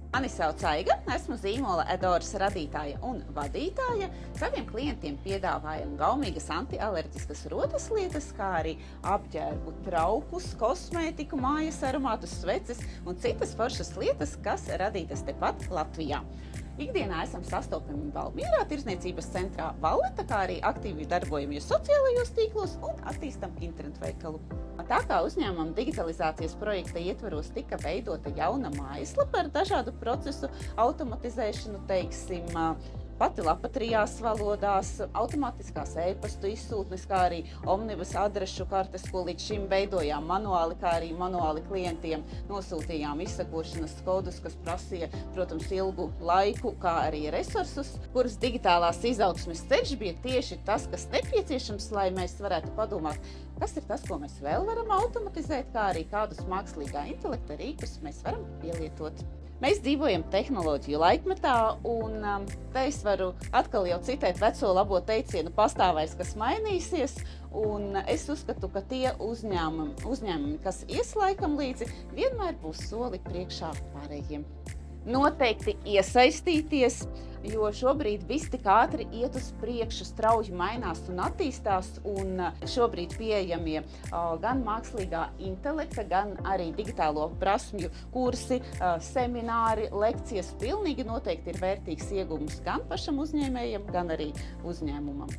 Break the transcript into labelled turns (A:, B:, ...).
A: Mani sauc Aiga, esmu zīmola Edoras radītāja un vadītāja. Saviem klientiem piedāvājam gaumīgas antialerģiskas rotaslietas, kā arī apģērbu traukus, kosmētiku, mājas aromātus, sveces un citas foršas lietas, kas radītas tepat Latvijā. Ikdienā esam sastopami Valmierā, tirdzniecības centrā Valleta, kā arī aktīvi darbojamies sociālajos tīklos un attīstam internetu veikalu. Tā kā uzņēmuma digitalizācijas projekta ietvaros tika veidota jauna mājaslapa ar dažādu procesu automatizēšanu, teiksim, pati lapa 3 valodās, automātiskās e-pastu izsūtnes, kā arī omnibus adrešu kartes, ko līdz šim veidojām manuāli, kā arī manuāli klientiem nosūtījām izsakošanas kodus, kas prasīja, protams, ilgu laiku, kā arī resursus, kuras digitālās izaugsmes ceļš bija tieši tas, kas nepieciešams, lai mēs varētu padomāt, kas ir tas, ko mēs vēl varam automatizēt, kā arī kādus mākslīgā intelekta rīkus mēs varam pielietot. Mēs dzīvojam tehnoloģiju laikmetā, un te es varu atkal jau citēt veco labo teicienu pastāvēs, kas mainīsies, un es uzskatu, ka tie uzņēmumi, kas ies laikam līdzi, vienmēr būs soli priekšā pārējiem. Noteikti iesaistīties, jo šobrīd viss tik ātri iet uz priekšu, strauji mainās un attīstās, un šobrīd pieejamie gan mākslīgā intelekta, gan arī digitālo prasmju kursi, semināri, lekcijas pilnīgi noteikti ir vērtīgs iegūms gan pašam uzņēmējam, gan arī uzņēmumam.